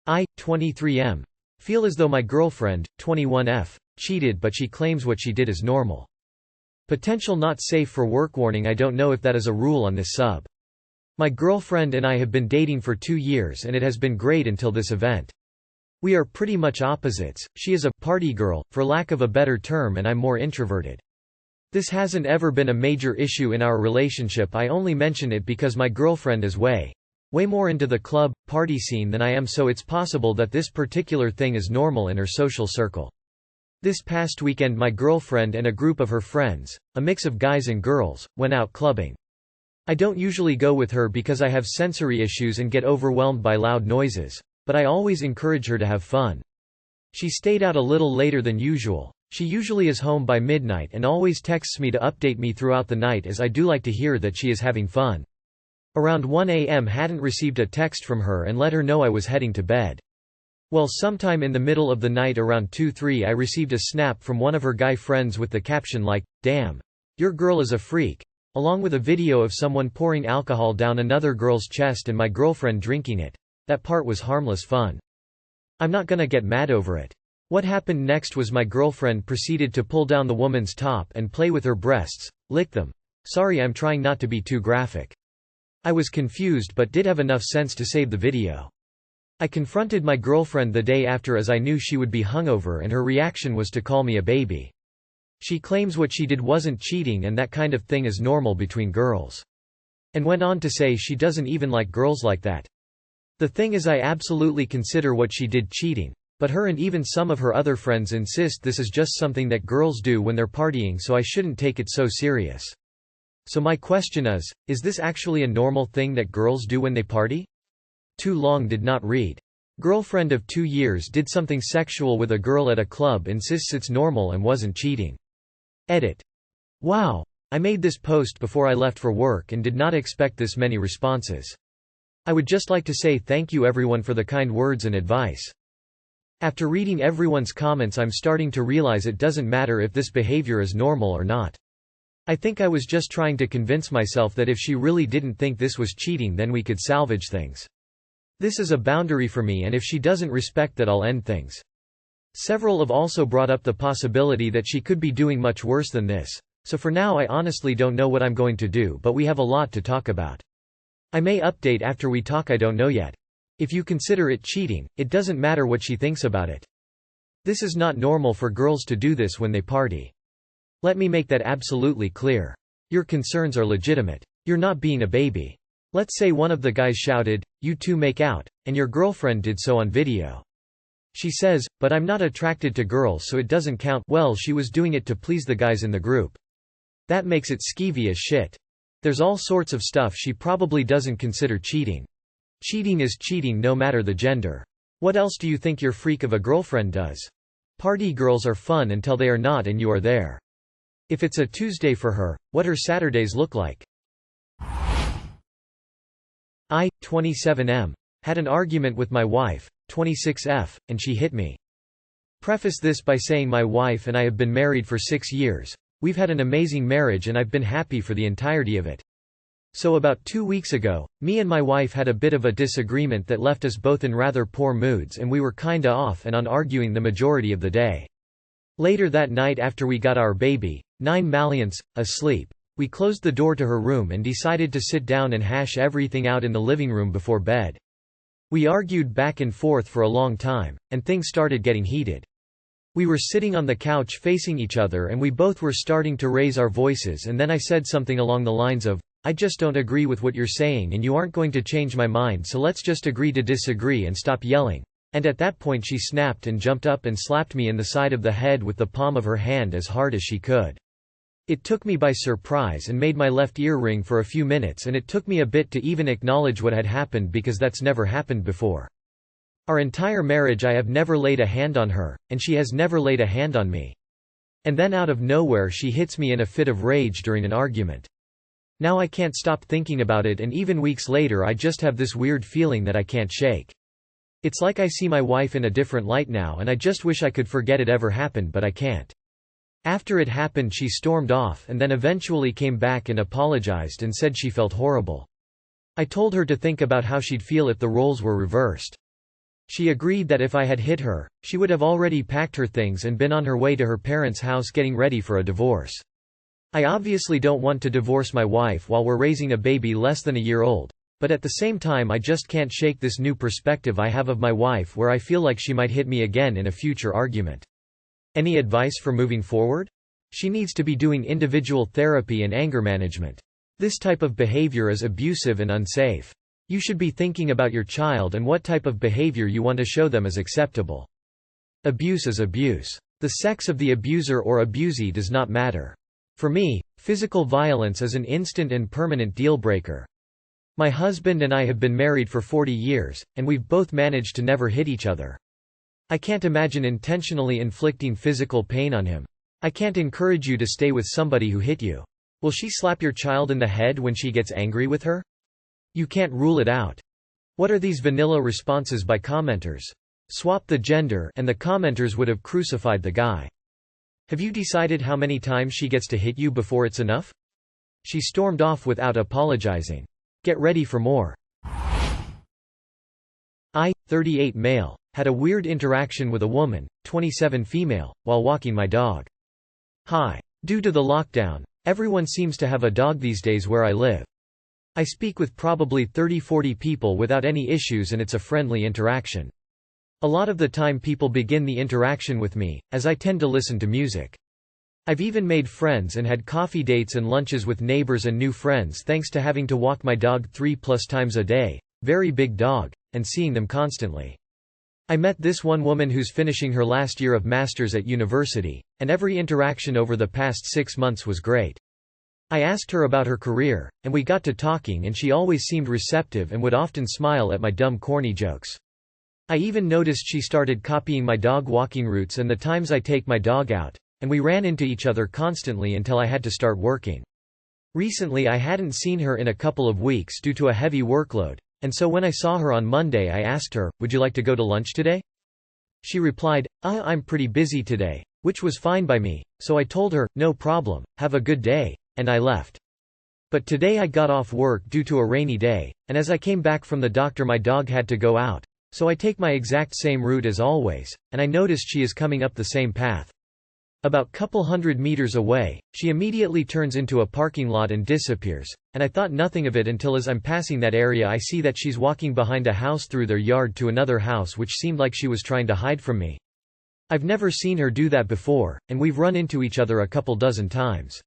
I, 23M. Feel as though my girlfriend, 21F, cheated but she claims what she did is normal. Potential not safe for work warning. I don't know if that is a rule on this sub. My girlfriend and I have been dating for 2 years and it has been great until this event. We are pretty much opposites. She is a party girl, for lack of a better term, and I'm more introverted. This hasn't ever been a major issue in our relationship. I only mention it because my girlfriend is way more into the club, party scene than I am, so it's possible that this particular thing is normal in her social circle. This past weekend my girlfriend and a group of her friends, a mix of guys and girls, went out clubbing. I don't usually go with her because I have sensory issues and get overwhelmed by loud noises, but I always encourage her to have fun. She stayed out a little later than usual. She usually is home by midnight and always texts me to update me throughout the night, as I do like to hear that she is having fun. Around 1 a.m. hadn't received a text from her and let her know I was heading to bed. Well, sometime in the middle of the night around 2-3 I received a snap from one of her guy friends with the caption like, "Damn. Your girl is a freak," along with a video of someone pouring alcohol down another girl's chest and my girlfriend drinking it. That part was harmless fun. I'm not gonna get mad over it. What happened next was my girlfriend proceeded to pull down the woman's top and play with her breasts, lick them. Sorry, I'm trying not to be too graphic. I was confused but did have enough sense to save the video. I confronted my girlfriend the day after as I knew she would be hungover, and her reaction was to call me a baby. She claims what she did wasn't cheating and that kind of thing is normal between girls. And went on to say she doesn't even like girls like that. The thing is, I absolutely consider what she did cheating, but her and even some of her other friends insist this is just something that girls do when they're partying, so I shouldn't take it so serious. So my question is this actually a normal thing that girls do when they party? Too long did not read. Girlfriend of 2 years did something sexual with a girl at a club, insists it's normal and wasn't cheating. Edit. Wow. I made this post before I left for work and did not expect this many responses. I would just like to say thank you everyone for the kind words and advice. After reading everyone's comments, I'm starting to realize it doesn't matter if this behavior is normal or not. I think I was just trying to convince myself that if she really didn't think this was cheating, then we could salvage things. This is a boundary for me, and if she doesn't respect that, I'll end things. Several have also brought up the possibility that she could be doing much worse than this. So for now I honestly don't know what I'm going to do, but we have a lot to talk about. I may update after we talk, I don't know yet. If you consider it cheating, it doesn't matter what she thinks about it. This is not normal for girls to do this when they party. Let me make that absolutely clear. Your concerns are legitimate. You're not being a baby. Let's say one of the guys shouted, "You two make out," and your girlfriend did so on video. She says, "But I'm not attracted to girls, so it doesn't count." Well, she was doing it to please the guys in the group. That makes it skeevy as shit. There's all sorts of stuff she probably doesn't consider cheating. Cheating is cheating no matter the gender. What else do you think your freak of a girlfriend does? Party girls are fun until they are not and you are there. If it's a Tuesday for her, what her Saturdays look like? I, 27M. Had an argument with my wife, 26F, and she hit me. Preface this by saying my wife and I have been married for 6 years. We've had an amazing marriage and I've been happy for the entirety of it. So about 2 weeks ago, me and my wife had a bit of a disagreement that left us both in rather poor moods, and we were kinda off and on arguing the majority of the day. Later that night, after we got our baby, 9 Malians, asleep, we closed the door to her room and decided to sit down and hash everything out in the living room before bed. We argued back and forth for a long time, and things started getting heated. We were sitting on the couch facing each other and we both were starting to raise our voices, and then I said something along the lines of, "I just don't agree with what you're saying and you aren't going to change my mind, so let's just agree to disagree and stop yelling." And at that point she snapped and jumped up and slapped me in the side of the head with the palm of her hand as hard as she could. It took me by surprise and made my left ear ring for a few minutes, and it took me a bit to even acknowledge what had happened because that's never happened before. Our entire marriage I have never laid a hand on her, and she has never laid a hand on me. And then out of nowhere she hits me in a fit of rage during an argument. Now I can't stop thinking about it, and even weeks later I just have this weird feeling that I can't shake. It's like I see my wife in a different light now, and I just wish I could forget it ever happened, but I can't. After it happened she stormed off and then eventually came back and apologized and said she felt horrible. I told her to think about how she'd feel if the roles were reversed. She agreed that if I had hit her, she would have already packed her things and been on her way to her parents' house getting ready for a divorce. I obviously don't want to divorce my wife while we're raising a baby less than a year old, but at the same time I just can't shake this new perspective I have of my wife where I feel like she might hit me again in a future argument. Any advice for moving forward? She needs to be doing individual therapy and anger management. This type of behavior is abusive and unsafe. You should be thinking about your child and what type of behavior you want to show them is acceptable. Abuse is abuse. The sex of the abuser or abusee does not matter. For me, physical violence is an instant and permanent deal-breaker. My husband and I have been married for 40 years, and we've both managed to never hit each other. I can't imagine intentionally inflicting physical pain on him. I can't encourage you to stay with somebody who hit you. Will she slap your child in the head when she gets angry with her? You can't rule it out. What are these vanilla responses by commenters? Swap the gender and the commenters would have crucified the guy. Have you decided how many times she gets to hit you before it's enough? She stormed off without apologizing. Get ready for more. I, 38 male, had a weird interaction with a woman, 27 female, while walking my dog. Hi. Due to the lockdown, everyone seems to have a dog these days where I live. I speak with probably 30–40 people without any issues and it's a friendly interaction. A lot of the time people begin the interaction with me, as I tend to listen to music. I've even made friends and had coffee dates and lunches with neighbors and new friends thanks to having to walk my dog 3+ times a day, very big dog, and seeing them constantly. I met this one woman who's finishing her last year of masters at university, and every interaction over the past 6 months was great. I asked her about her career, and we got to talking and she always seemed receptive and would often smile at my dumb corny jokes. I even noticed she started copying my dog walking routes and the times I take my dog out, and we ran into each other constantly until I had to start working. Recently I hadn't seen her in a couple of weeks due to a heavy workload, and so when I saw her on Monday I asked her, "Would you like to go to lunch today?" She replied, I'm pretty busy today," which was fine by me, so I told her, "No problem, have a good day," and I left. But today I got off work due to a rainy day, and as I came back from the doctor my dog had to go out, so I take my exact same route as always, and I noticed she is coming up the same path. About couple hundred meters away, she immediately turns into a parking lot and disappears, and I thought nothing of it until as I'm passing that area I see that she's walking behind a house through their yard to another house which seemed like she was trying to hide from me. I've never seen her do that before, and we've run into each other a couple dozen times.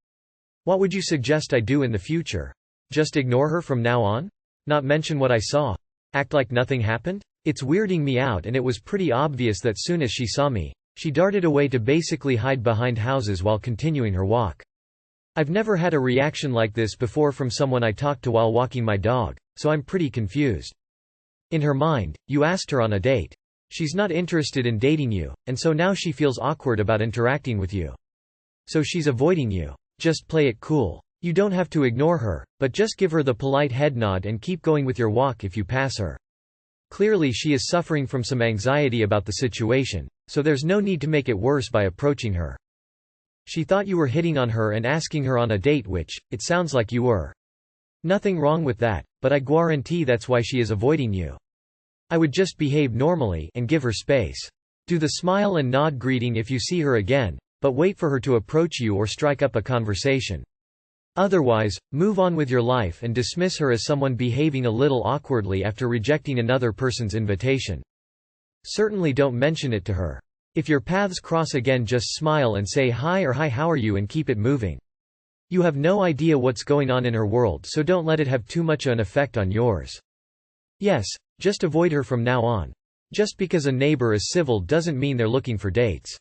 What would you suggest I do in the future? Just ignore her from now on? Not mention what I saw? Act like nothing happened? It's weirding me out and it was pretty obvious that soon as she saw me, she darted away to basically hide behind houses while continuing her walk. I've never had a reaction like this before from someone I talked to while walking my dog, so I'm pretty confused. In her mind, you asked her on a date. She's not interested in dating you, and so now she feels awkward about interacting with you. So she's avoiding you. Just play it cool. You don't have to ignore her, but just give her the polite head nod and keep going with your walk if you pass her. Clearly she is suffering from some anxiety about the situation, so there's no need to make it worse by approaching her. She thought you were hitting on her and asking her on a date, which, it sounds like you were. Nothing wrong with that, but I guarantee that's why she is avoiding you. I would just behave normally and give her space. Do the smile and nod greeting if you see her again, but wait for her to approach you or strike up a conversation. Otherwise, move on with your life and dismiss her as someone behaving a little awkwardly after rejecting another person's invitation. Certainly don't mention it to her. If your paths cross again, just smile and say hi or hi how are you and keep it moving. You have no idea what's going on in her world, so don't let it have too much an effect on yours. Yes, just avoid her from now on. Just because a neighbor is civil doesn't mean they're looking for dates.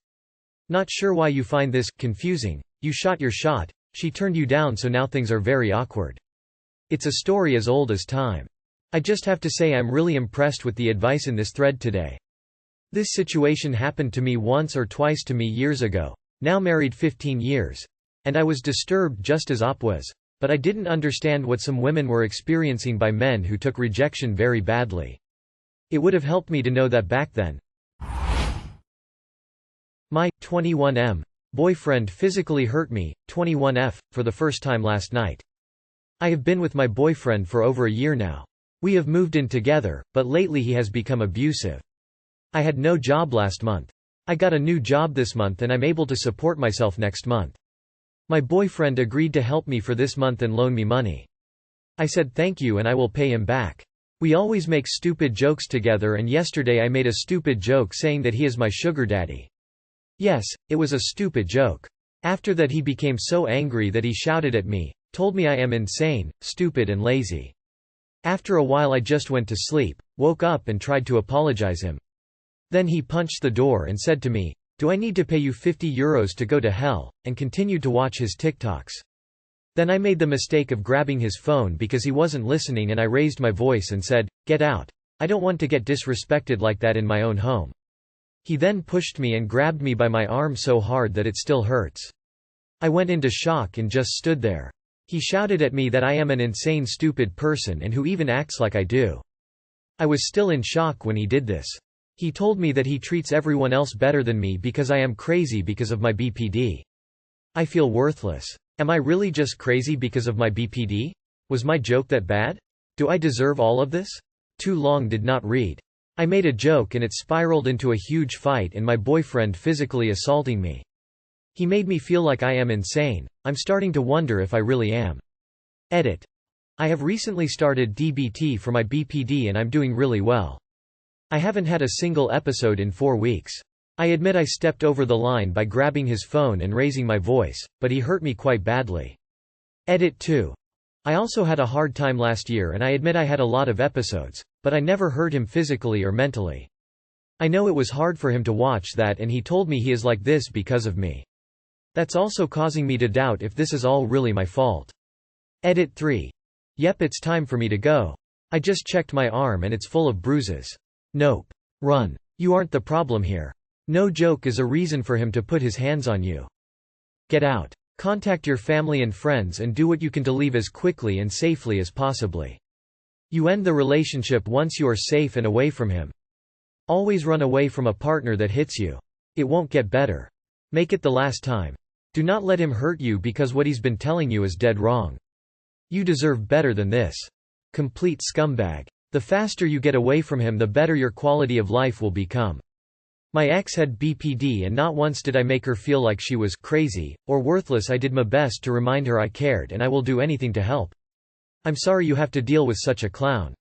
Not sure why you find this confusing. You shot your shot, she turned you down, so now things are very awkward. It's a story as old as time. I just have to say I'm really impressed with the advice in this thread today. This situation happened to me once or twice to me years ago, now married 15 years. And I was disturbed just as Op was, but I didn't understand what some women were experiencing by men who took rejection very badly. It would have helped me to know that back then. My 21M boyfriend physically hurt me, 21F, for the first time last night. I have been with my boyfriend for over a year now. We have moved in together, but lately he has become abusive. I had no job last month. I got a new job this month and I'm able to support myself next month. My boyfriend agreed to help me for this month and loan me money. I said thank you and I will pay him back. We always make stupid jokes together and yesterday I made a stupid joke saying that he is my sugar daddy. Yes, it was a stupid joke. After that he became so angry that he shouted at me, told me I am insane, stupid and lazy. After a while I just went to sleep, woke up and tried to apologize him. Then he punched the door and said to me, "Do I need to pay you €50 to go to hell?" and continued to watch his TikToks. Then I made the mistake of grabbing his phone because he wasn't listening and I raised my voice and said, "Get out. I don't want to get disrespected like that in my own home." He then pushed me and grabbed me by my arm so hard that it still hurts. I went into shock and just stood there. He shouted at me that I am an insane stupid person and who even acts like I do. I was still in shock when he did this. He told me that he treats everyone else better than me because I am crazy because of my BPD. I feel worthless. Am I really just crazy because of my BPD? Was my joke that bad? Do I deserve all of this? Too long did not read. I made a joke and it spiraled into a huge fight and my boyfriend physically assaulting me. He made me feel like I am insane. I'm starting to wonder if I really am. Edit. I have recently started DBT for my BPD and I'm doing really well. I haven't had a single episode in 4 weeks. I admit I stepped over the line by grabbing his phone and raising my voice, but he hurt me quite badly. Edit 2. I also had a hard time last year and I admit I had a lot of episodes, but I never hurt him physically or mentally. I know it was hard for him to watch that and he told me he is like this because of me. That's also causing me to doubt if this is all really my fault. Edit 3. Yep, it's time for me to go. I just checked my arm and it's full of bruises. Nope. Run. You aren't the problem here. No joke is a reason for him to put his hands on you. Get out. Contact your family and friends and do what you can to leave as quickly and safely as possibly. You end the relationship once you are safe and away from him. Always run away from a partner that hits you. It won't get better. Make it the last time. Do not let him hurt you because what he's been telling you is dead wrong. You deserve better than this. Complete scumbag. The faster you get away from him, the better your quality of life will become. My ex had BPD and not once did I make her feel like she was crazy or worthless. I did my best to remind her I cared and I will do anything to help. I'm sorry you have to deal with such a clown.